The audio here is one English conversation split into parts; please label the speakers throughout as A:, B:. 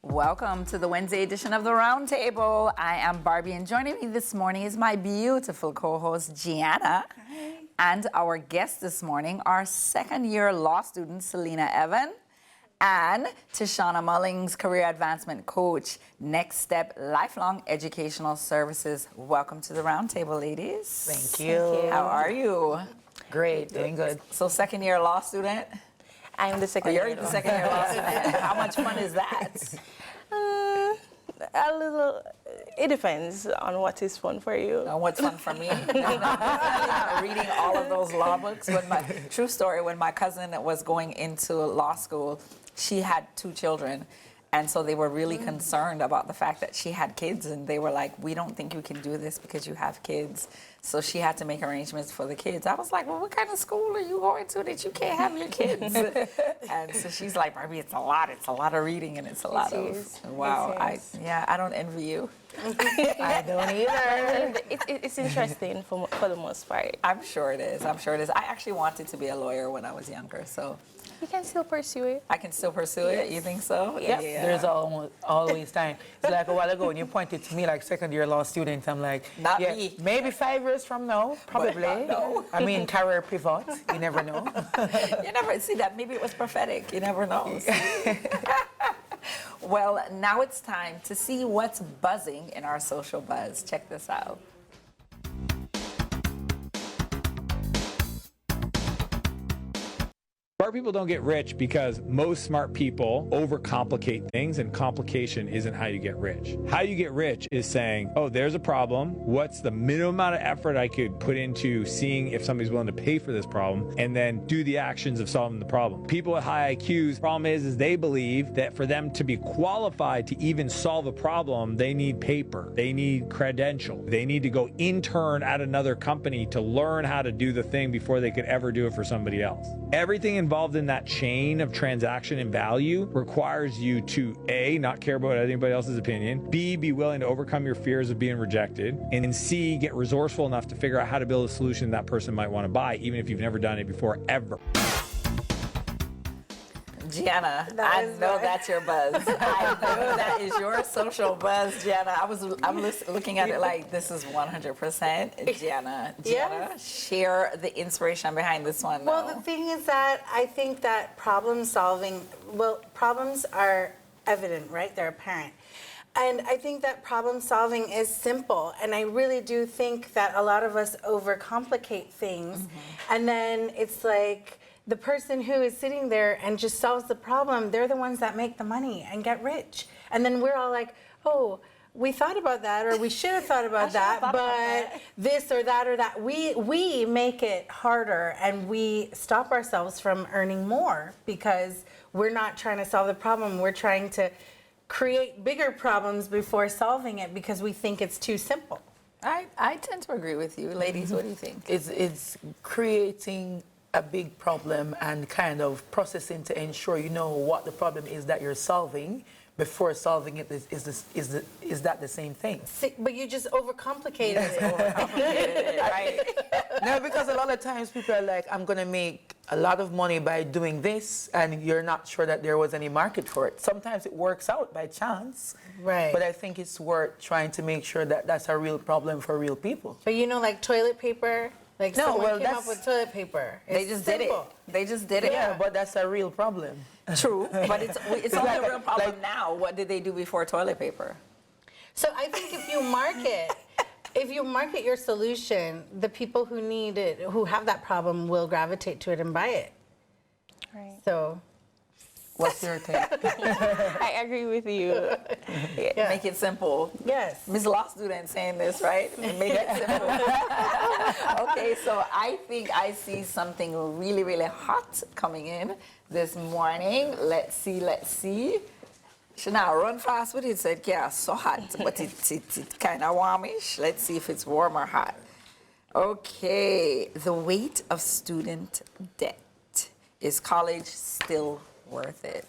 A: Welcome to the Wednesday edition of the Roundtable. I am Barbie, and joining me this morning is my beautiful co-host, Gianna.
B: Hi.
A: And our guests this morning are second-year law student, Selena Evan, and Tishana Mullings, career advancement coach, Next Step Lifelong Educational Services. Welcome to the Roundtable, ladies.
C: Thank you.
A: How are you?
C: Great, doing good.
A: So second-year law student?
B: I'm the second
A: You're
B: year.
A: the second-year law student. How much fun is that?
B: A little, it depends on what is fun for you.
A: And what's fun for me? Not reading all of those law books. True story, when my cousin was going into law school, she had 2 children. And so they were really concerned about the fact that she had kids. And they were like, we don't think you can do this because you have kids. So she had to make arrangements for the kids. I was like, well, what kind of school are you going to that you can't have your kids? And so she's like, Barbie, it's a lot of reading and it's a lot of, wow. I don't envy you.
C: I don't either.
B: It's interesting for the most part.
A: I'm sure it is. I actually wanted to be a lawyer when I was younger, so.
B: You can still pursue it.
A: I can still pursue it? You think so?
B: Yes.
A: Yeah.
C: There's always time. It's like a while ago when you pointed to me like second-year law student, I'm like,
A: Not me.
C: Maybe 5 years from now, probably.
A: No.
C: I mean, career pivot, you never know.
A: You never see that. Maybe it was prophetic. You never know. Well, now it's time to see what's buzzing in our social buzz. Check this out.
D: Smart people don't get rich because most smart people overcomplicate things, and complication isn't how you get rich. How you get rich is saying, oh, there's a problem. What's the minimum amount of effort I could put into seeing if somebody's willing to pay for this problem, and then do the actions of solving the problem. People with high IQs, problem is they believe that for them to be qualified to even solve a problem, they need paper, they need credential, they need to go intern at another company to learn how to do the thing before they could ever do it for somebody else. Everything involved in that chain of transaction and value requires you to A, not care about anybody else's opinion, B, be willing to overcome your fears of being rejected, and C, get resourceful enough to figure out how to build a solution that person might want to buy, even if you've never done it before, ever.
A: Gianna, I know that's your buzz. I know that is your social buzz, Gianna. I'm looking at it like this is 100% Gianna. Gianna, share the inspiration behind this one.
E: Well, the thing is that I think that problems are evident, right? They're apparent. And I think that problem solving is simple. And I really do think that a lot of us overcomplicate things. And then it's like, the person who is sitting there and just solves the problem, they're the ones that make the money and get rich. And then we're all like, oh, we thought about that, or we should have thought about that, but this or that or that. We make it harder, and we stop ourselves from earning more because we're not trying to solve the problem. We're trying to create bigger problems before solving it because we think it's too simple.
A: I tend to agree with you. Ladies, what do you think?
C: It's creating a big problem and kind of processing to ensure you know what the problem is that you're solving before solving it. Is that the same thing?
E: But you just overcomplicated it.
A: Right?
C: No, because a lot of times people are like, I'm going to make a lot of money by doing this, and you're not sure that there was any market for it. Sometimes it works out by chance.
E: Right.
C: But I think it's worth trying to make sure that that's a real problem for real people.
E: But you know, like toilet paper? Like
C: No,
E: someone
C: well,
E: came up with toilet paper.
A: They just did it. They just did it.
C: Yeah, but that's a real problem.
A: True, but it's only
C: like
A: a real problem
C: like-
A: now. What did they do before toilet paper?
E: So I think if you market your solution, the people who need it, who have that problem, will gravitate to it and buy it.
B: Right.
E: So
C: What's your take?
B: I agree with you.
E: Yeah.
A: Make it simple.
E: yes.
A: Miss Law student saying this, right? Make it simple. Okay, so I think I see something really, really hot coming in this morning. Let's see. Shana, run fast with it. Said, yeah, so hot, but it's kind of warmish. Let's see if it's warm or hot. Okay, the weight of student debt. Is college still worth it?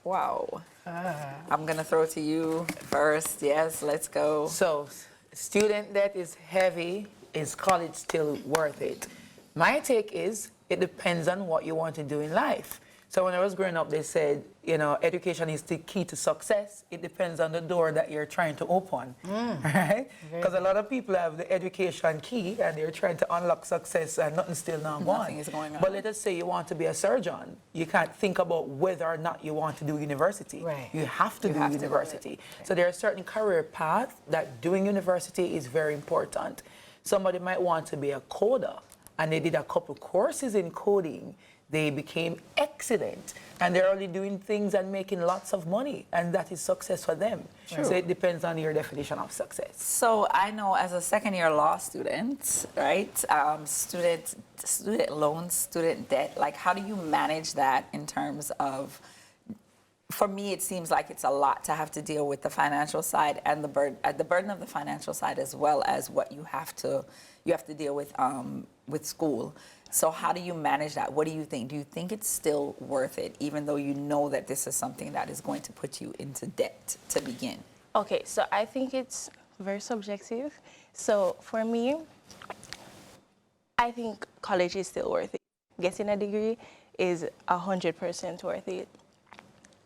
A: Wow. I'm going to throw it to you first. Yes, let's go.
C: So, student debt is heavy. Is college still worth it? My take is it depends on what you want to do in life. So when I was growing up, they said, you know, education is the key to success. It depends on the door that you're trying to open, right? Because a lot of people have the education key and they're trying to unlock success and nothing's still not
A: Nothing is going on.
C: But let us say you want to be a surgeon. You can't think about whether or not you want to do university.
E: Right.
C: You have to do university. So there are certain career paths that doing university is very important. Somebody might want to be a coder and they did a couple courses in coding. They became excellent, and they're already doing things and making lots of money, and that is success for them.
A: True.
C: So it depends on your definition of success.
A: So I know as a second-year law student, right, student loans, student debt, like how do you manage that in terms of, for me, it seems like it's a lot to have to deal with the financial side and the burden of the financial side, as well as what you have to deal with school. So how do you manage that? What do you think? Do you think it's still worth it, even though you know that this is something that is going to put you into debt to begin?
B: Okay, so I think it's very subjective. So for me, I think college is still worth it. Getting a degree is 100% worth it.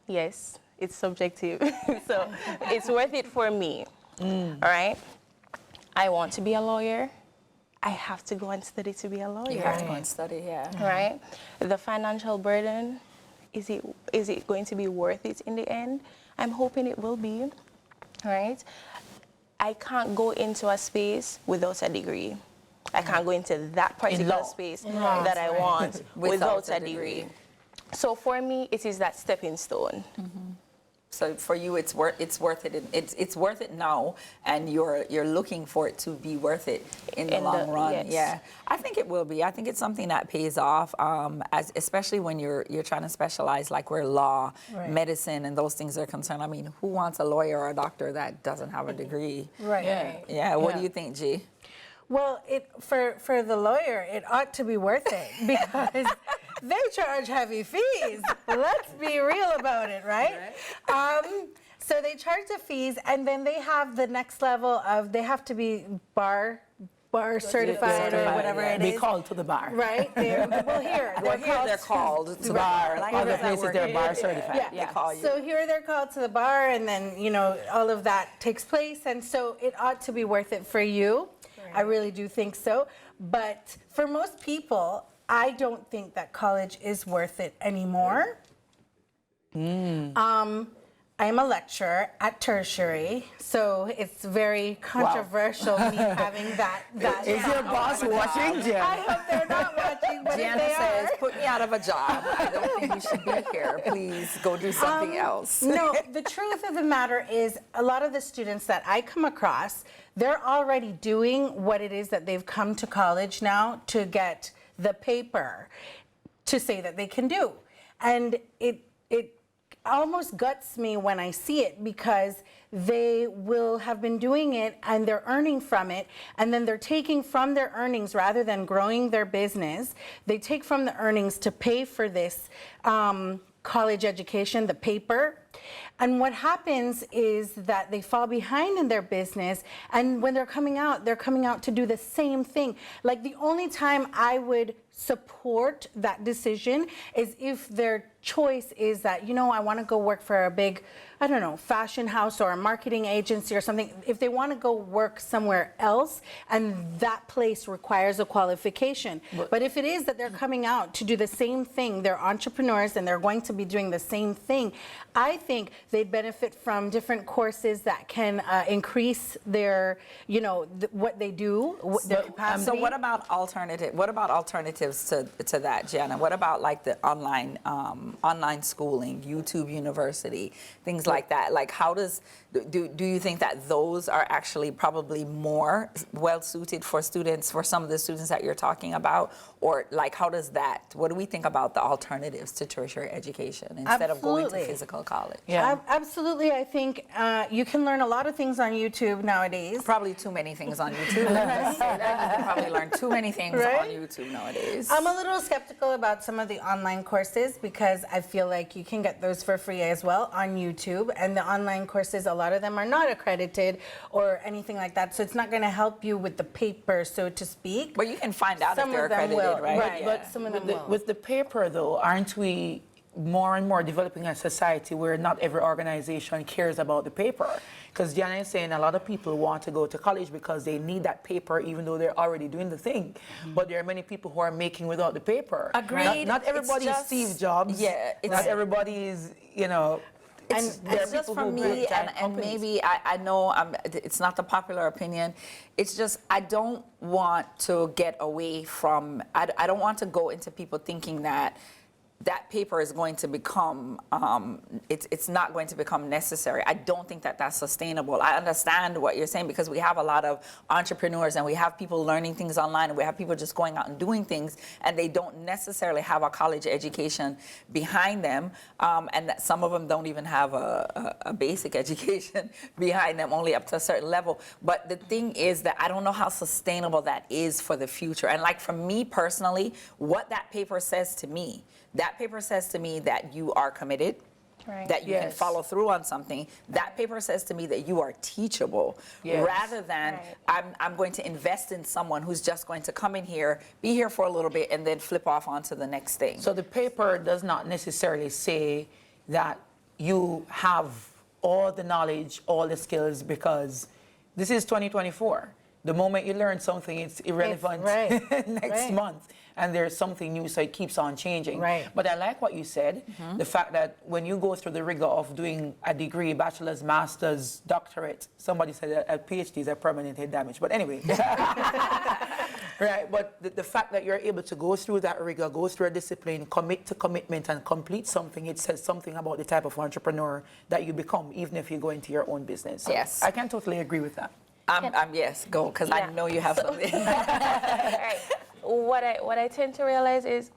B: Yes, it's subjective. So it's worth it for me, all right? I want to be a lawyer. I have to go and study to be a lawyer.
A: You have to go and study, yeah.
B: Right? The financial burden, is it going to be worth it in the end? I'm hoping it will be, right? I can't go into a space without a degree. I can't go into that particular space that I want without a degree. So for me, it is that stepping stone.
A: So for you, it's worth it. It's worth it now, and you're looking for it to be worth it in the long run.
B: Yes.
A: Yeah, I think it will be. I think it's something that pays off, especially when you're trying to specialize, like where law, medicine, and those things are concerned. I mean, who wants a lawyer or a doctor that doesn't have a degree?
E: Right.
A: Yeah. What do you think, G?
E: Well, for the lawyer, it ought to be worth it because they charge heavy fees. Let's be real about it, right? So they charge the fees, and then they have the next level of they have to be bar certified or whatever it is.
C: Be called to the bar.
E: Right? They're called
A: to bar. Like,
C: other places, they're bar certified.
E: Yeah.
A: They call you.
E: So here they're called to the bar, and then, you know, all of that takes place. And so it ought to be worth it for you. I really do think so. But for most people, I don't think that college is worth it anymore. I'm a lecturer at tertiary, so it's very controversial me having that.
C: Is your boss watching, Jen?
E: I hope they're not watching, but
A: Gianna
E: if they
A: says,
E: are.
A: put me out of a job. I don't think you should be here. Please go do something else.
E: No, the truth of the matter is a lot of the students that I come across, they're already doing what it is that they've come to college now to get the paper to say that they can do. And it almost guts me when I see it because they will have been doing it and they're earning from it, and then they're taking from their earnings rather than growing their business. They take from the earnings to pay for this college education, the paper. And what happens is that they fall behind in their business, and when they're coming out to do the same thing. Like, the only time I would support that decision is if their choice is that, you know, I want to go work for a big, I don't know, fashion house or a marketing agency or something. If they want to go work somewhere else and that place requires a qualification. But if it is that they're coming out to do the same thing, they're entrepreneurs and they're going to be doing the same thing, I think they'd benefit from different courses that can increase their, you know, what they do, their capacity.
A: So what about alternatives to that, Gianna? What about like the online schooling, YouTube University, things like that? Like, how do you think that those are actually probably more well suited for students, for some of the students that you're talking about? Or like, what do we think about the alternatives to tertiary education instead of going to physical college?
C: Yeah.
E: Absolutely. I think you can learn a lot of things on YouTube nowadays.
A: Probably too many things on YouTube. You can probably learn too many things on YouTube nowadays.
E: I'm a little skeptical about some of the online courses because I feel like you can get those for free as well on YouTube. And the online courses, a lot of them are not accredited or anything like that. So it's not going to help you with the paper, so to speak.
A: But you can find out
E: Some
A: if they're
E: of them
A: accredited,
E: will,
A: right?
E: Right, but some of them will.
C: With the paper, though, aren't we more and more developing a society where not every organization cares about the paper. Because Diana is saying a lot of people want to go to college because they need that paper even though they're already doing the thing. But there are many people who are making without the paper.
A: Agreed.
C: Not everybody is
A: just-
C: Steve Jobs.
A: Yeah,
C: Not everybody is, you know.
A: It's just for me, and maybe I know it's not the popular opinion. It's just I don't want to get away from. I don't want to go into people thinking that that paper is going to become. It's not going to become necessary. I don't think that that's sustainable. I understand what you're saying because we have a lot of entrepreneurs and we have people learning things online and we have people just going out and doing things and they don't necessarily have a college education behind them, and that some of them don't even have a basic education behind them, only up to a certain level. But the thing is that I don't know how sustainable that is for the future. And like for me personally, what that paper says to me. That paper says to me that you are committed,
B: Right.
A: that you can follow through on something. That paper says to me that you are teachable, rather than I'm going to invest in someone who's just going to come in here, be here for a little bit, and then flip off onto the next thing.
C: So the paper does not necessarily say that you have all the knowledge, all the skills, because this is 2024. The moment you learn something, it's irrelevant next month. And there's something new, so it keeps on changing.
E: Right.
C: But I like what you said, the fact that when you go through the rigor of doing a degree, bachelor's, master's, doctorate, somebody said a PhD is a permanent head damage. But anyway. Right, but the fact that you're able to go through that rigor, go through a discipline, commit to commitment and complete something, it says something about the type of entrepreneur that you become, even if you go into your own business.
A: Yes.
C: I can totally agree with that.
A: Yes, go, because I know you have something.
B: Right. What I tend to realize is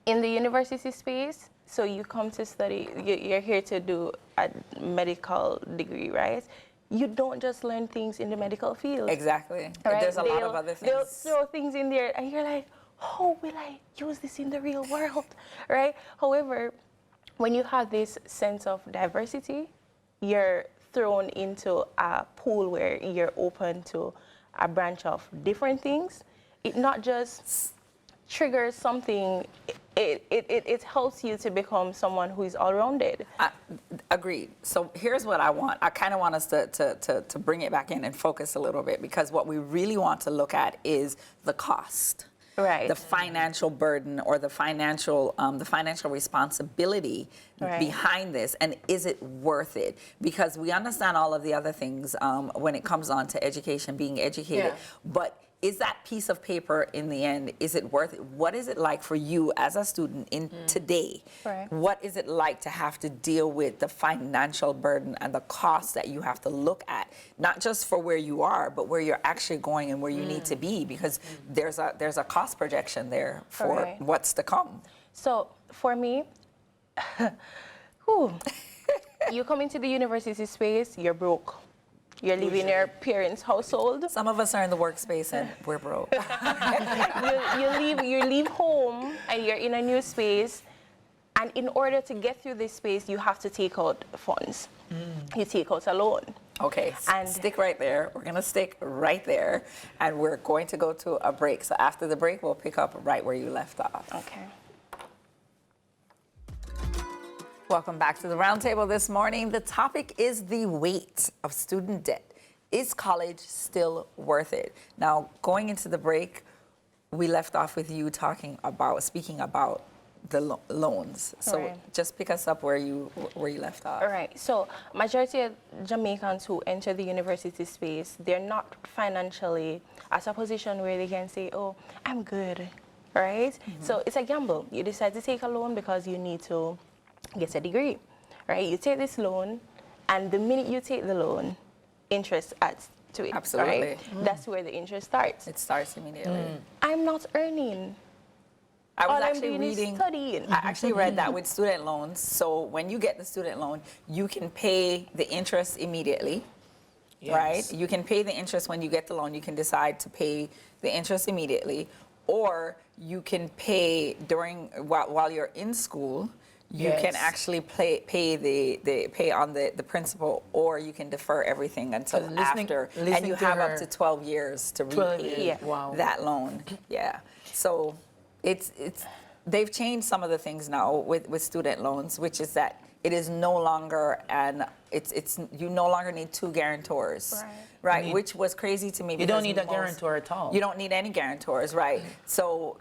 B: in the university space, so you come to study, you're here to do a medical degree, right? You don't just learn things in the medical field.
A: Exactly.
B: Right?
A: There's a lot of other things.
B: They'll throw things in there and you're like, how will I use this in the real world, right? However, when you have this sense of diversity, you're thrown into a pool where you're open to a branch of different things. It not just triggers something, it helps you to become someone who is all-rounded.
A: Agreed. So here's what I want. I kind of want us to bring it back in and focus a little bit, because what we really want to look at is the cost.
B: Right.
A: The financial burden or the financial responsibility behind this, and is it worth it? Because we understand all of the other things when it comes on to education, being educated, but is that piece of paper in the end, is it worth it? What is it like for you as a student in today?
B: Right.
A: What is it like to have to deal with the financial burden and the costs that you have to look at, not just for where you are, but where you're actually going and where you need to be, because there's a cost projection there for what's to come.
B: So for me, you come into the university space, you're broke. You're living in your parents' household.
A: Some of us are in the workspace and we're broke.
B: you leave home and you're in a new space. And in order to get through this space, you have to take out funds. You take out a loan.
A: Okay,
B: And
A: stick right there. We're going to stick right there. And we're going to go to a break. So after the break, we'll pick up right where you left off.
B: Okay.
A: Welcome back to the Roundtable this morning. The topic is the weight of student debt. Is college still worth it? Now, going into the break, we left off with you speaking about the loans. So just pick us up where you left off.
B: All right. So majority of Jamaicans who enter the university space, they're not financially at a position where they can say, oh, I'm good, right? So it's a gamble. You decide to take a loan because you need to get a degree, right? You take this loan, and the minute you take the loan, interest adds to it.
A: Absolutely.
B: Right? That's where the interest starts.
A: It starts immediately.
B: I'm not earning.
A: I was
B: All
A: actually
B: I'm doing is
A: reading.
B: studying.
A: I actually read that with student loans. So when you get the student loan, you can pay the interest immediately, right? You can pay the interest when you get the loan. You can decide to pay the interest immediately, or you can pay while you're in school. You can actually pay on the principal, or you can defer everything until after, and you have up to 12 years to repay that loan. Yeah. So it's they've changed some of the things now with student loans, which is that it is no longer it's you no longer need two guarantors, right? Which was crazy to me.
C: You don't need a guarantor at all.
A: You don't need any guarantors, right? So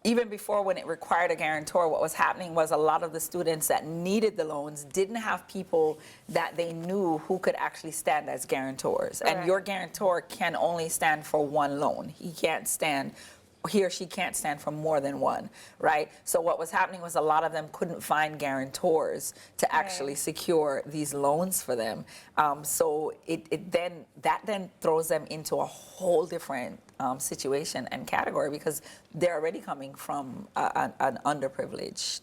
A: even before, when it required a guarantor, what was happening was a lot of the students that needed the loans didn't have people that they knew who could actually stand as guarantors. And your guarantor can only stand for one loan. He or she can't stand for more than one, right? So what was happening was a lot of them couldn't find guarantors to actually secure these loans for them. So that then throws them into a whole different situation and category, because they're already coming from an underprivileged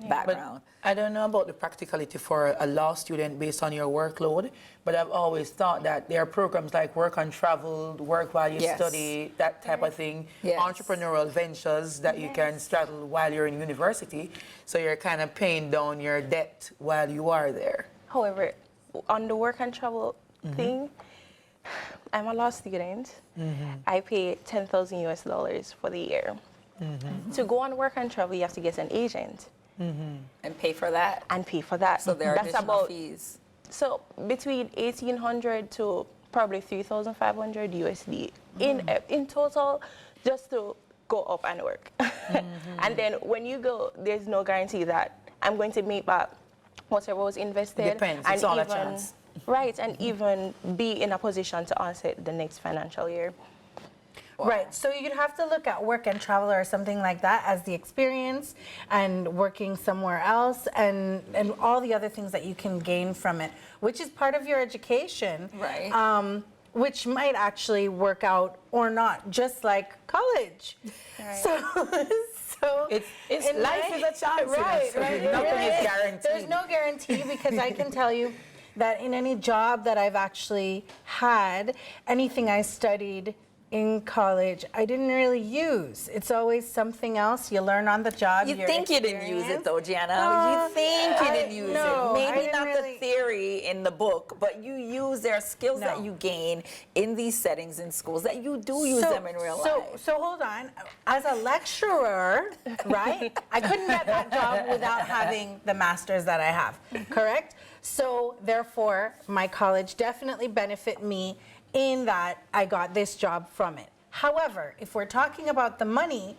A: background.
C: But I don't know about the practicality for a law student based on your workload, but I've always thought that there are programs like work and travel, work while you study, that type of thing, entrepreneurial ventures that you can straddle while you're in university, so you're kind of paying down your debt while you are there.
B: However, on the work and travel thing, I'm a law student. I pay $10,000 for the year. To go on work and travel, you have to get an agent.
A: And pay for that.
B: And pay for that.
A: So there are
B: That's
A: additional
B: about,
A: fees.
B: So between $1,800 to probably $3,500 USD in total, just to go up and work. And then when you go, there's no guarantee that I'm going to make back whatever was invested.
C: Depends.
B: And
C: it's all
B: even,
C: a chance.
B: Right, and even be in a position to onset the next financial year.
E: Right, so you'd have to look at work and travel or something like that as the experience, and working somewhere else, and all the other things that you can gain from it, which is part of your education.
A: Right.
E: Which might actually work out or not, just like college.
B: Right.
E: So
C: It's life is a chance.
E: Right.
C: Nothing is guaranteed.
E: There's no guarantee, because I can tell you that in any job that I've actually had, anything I studied in college, I didn't really use. It's always something else you learn on the job.
A: You think you didn't use it though, Gianna. You think you didn't use
E: no,
A: it.
E: I
A: Maybe
E: didn't
A: not
E: really.
A: the theory in the book, but you use their skills that
E: No.
A: you gain in these settings in schools, that you do use them in real life.
E: So hold on. As a lecturer, right, I couldn't get that job without having the master's that I have, correct? So therefore, my college definitely benefit me in that I got this job from it. However, if we're talking about the money,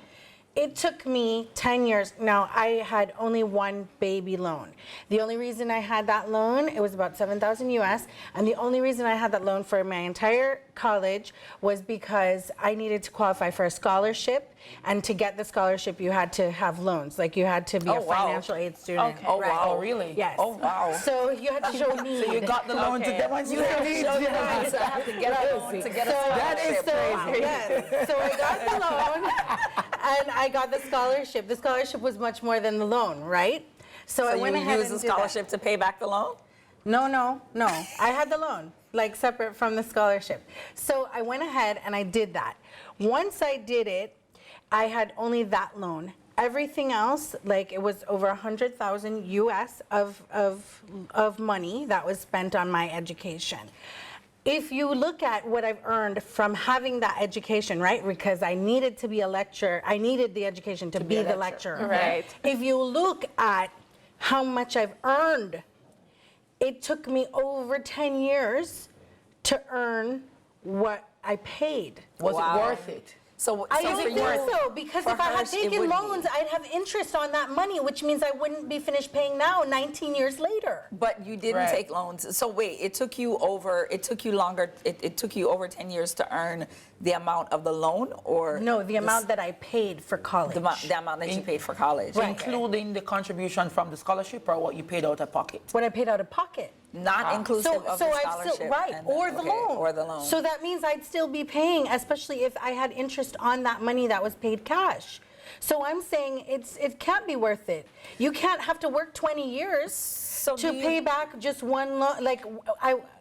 E: it took me 10 years. Now, I had only one baby loan. The only reason I had that loan, it was about $7,000 US, and the only reason I had that loan for my entire college was because I needed to qualify for a scholarship, and to get the scholarship, you had to have loans. Like, you had to be a financial aid student.
B: Okay.
A: Oh,
E: Right.
A: wow.
C: Oh, really?
E: Yes.
A: Oh, wow.
E: So you had to show need.
C: So you got the loan to demonstrate your needs.
A: I have to get a loan to get a scholarship.
E: Yes. So I got the loan, and I got the scholarship. The scholarship was much more than the loan, right? So I
A: So
E: went
A: you
E: ahead
A: use
E: and
A: the
E: did that.
A: scholarship to pay back the loan?
E: No. I had the loan, like separate from the scholarship. So I went ahead and I did that. Once I did it, I had only that loan. Everything else, like, it was over 100,000 US of money that was spent on my education. If you look at what I've earned from having that education, right? Because I needed to be a lecturer. I needed the education to be the lecturer.
B: Right.
E: If you look at how much I've earned, it took me over 10 years to earn what I paid.
C: Was
A: Wow.
C: it worth it?
A: So
E: I
A: for
E: don't
A: you-
E: think so, because
A: for
E: if I had
A: hers, it
E: taken
A: would be.
E: loans, I'd have interest on that money, which means I wouldn't be finished paying now 19 years later.
A: But you didn't
C: Right.
A: take loans. So wait, it took you over 10 years to earn the amount of the loan, or
E: No, the amount that I paid for college.
A: the amount that you paid for college.
C: Including the contribution from the scholarship, or what you paid out of pocket?
E: What I paid out of pocket.
A: Not inclusive of the
E: I'd
A: scholarship.
E: still, right,
A: and
E: or the loan.
A: Or the loan.
E: So that means I'd still be paying, especially if I had interest on that money that was paid cash. So I'm saying it can't be worth it. You can't have to work 20 years
A: So
E: to
A: do you-
E: pay back just one loan. Like,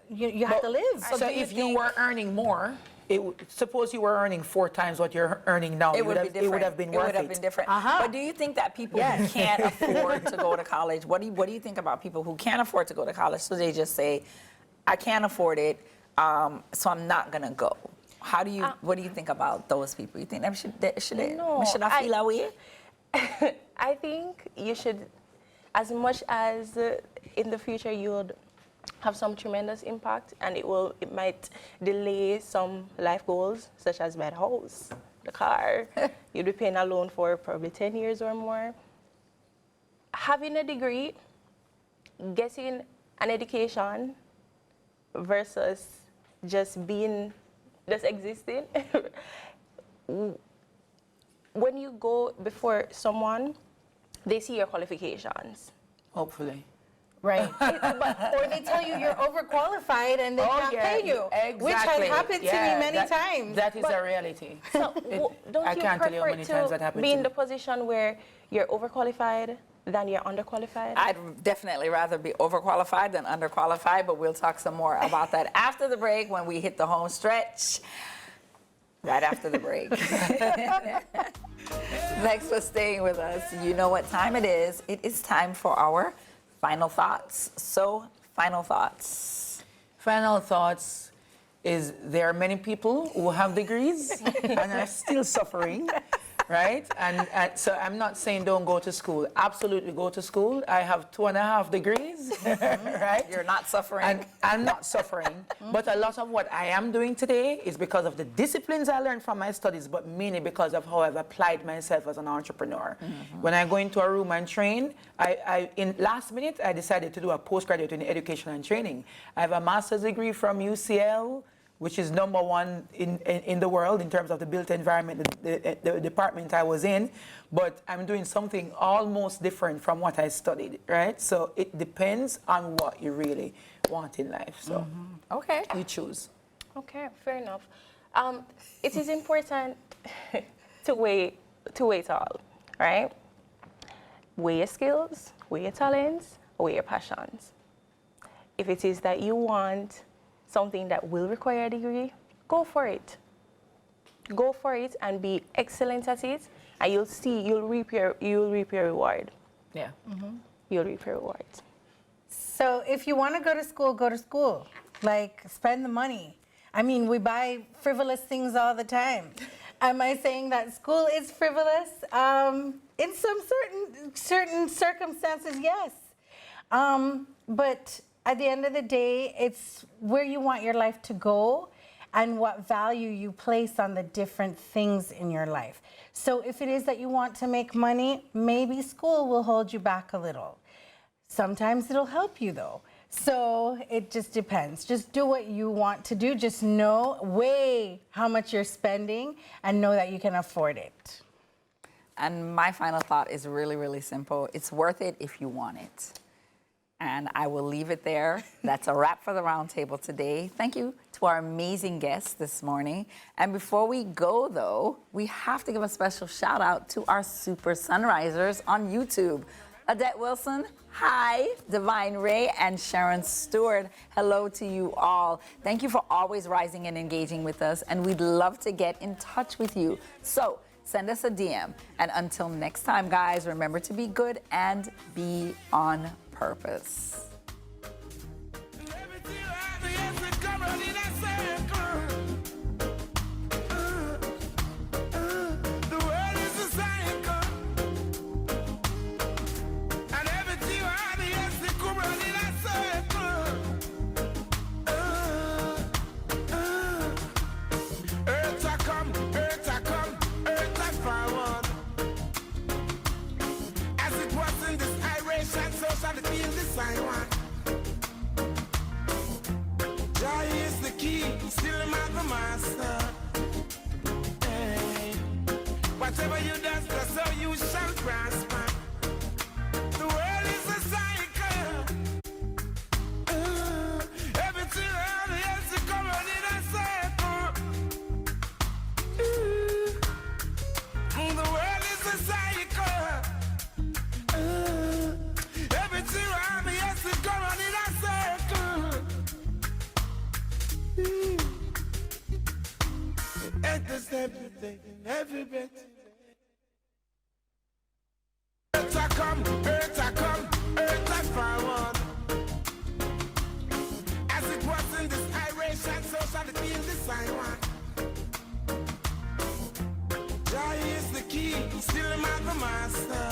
E: you have to live.
C: So
A: do you
C: if you
A: think-
C: were earning more, suppose you were earning 4 times what you're earning now,
A: It would be
C: it
A: different.
C: would have been worth
A: It
C: it.
A: would have been different.
E: Uh-huh.
A: But do you think that people who can't afford to go to college, what do you think about people who can't afford to go to college? So they just say, I can't afford it, so I'm not gonna go. What do you think about those people? You think they should
B: No,
A: I feel that way?
B: I think you should, as much as in the future you would have some tremendous impact, and it might delay some life goals, such as buy a house, the car. You'll be paying a loan for probably 10 years or more. Having a degree, getting an education versus just existing. When you go before someone, they see your qualifications.
C: Hopefully.
E: Right. Or they tell you you're overqualified and they can't pay you, which has happened to me many times.
C: That is a reality.
B: So don't
C: I
B: you
C: can't tell you how
B: prefer
C: many times that
B: to
C: happened
B: be
C: to
B: in
C: me.
B: the position where you're overqualified than you're underqualified?
A: I'd definitely rather be overqualified than underqualified, but we'll talk some more about that after the break when we hit the home stretch. Right after the break. Thanks for staying with us. You know what time it is. It is time for our final thoughts. So, final thoughts.
C: Final thoughts is there are many people who have degrees and are still suffering, right? And so I'm not saying don't go to school. Absolutely go to school. I have 2.5 degrees, right?
A: You're not suffering.
C: And I'm not suffering. But a lot of what I am doing today is because of the disciplines I learned from my studies, but mainly because of how I've applied myself as an entrepreneur. When I go into a room and train, in last minute, I decided to do a postgraduate in education and training. I have a master's degree from UCL, which is #1 in the world in terms of the built environment, the department I was in. But I'm doing something almost different from what I studied, right? So it depends on what you really want in life. So
A: Okay.
C: you choose.
B: Okay, fair enough. It is important to weigh it all, right? Weigh your skills, weigh your talents, weigh your passions. If it is that you want something that will require a degree, go for it. Go for it and be excellent at it, and you'll reap your reward.
C: Yeah.
B: You'll reap your reward.
E: So if you want to go to school, go to school. Like, spend the money. I mean, we buy frivolous things all the time. Am I saying that school is frivolous? In some certain circumstances, yes. But at the end of the day, it's where you want your life to go and what value you place on the different things in your life. So if it is that you want to make money, maybe school will hold you back a little. Sometimes it'll help you though. So it just depends. Just do what you want to do. Just weigh how much you're spending and know that you can afford it.
A: And my final thought is really, really simple. It's worth it if you want it. And I will leave it there. That's a wrap for the Roundtable today. Thank you to our amazing guests this morning. And before we go, though, we have to give a special shout out to our super sunrisers on YouTube. Adette Wilson, hi. Divine Ray and Sharon Stewart, hello to you all. Thank you for always rising and engaging with us. And we'd love to get in touch with you. So send us a DM. And until next time, guys, remember to be good and be on purpose.
F: Joy is the key, still am I the master. Hey. Whatever you do, that's how you shall prosper. The world is a cycle. Everything around the earth is coming in a circle. The world is a cycle. Everything around the earth is coming in a circle. And there's everything, every bit. Earth I come, earth I forward. As it was in this iration, so shall it be in this I want. Joy is the key. key, still am I the master.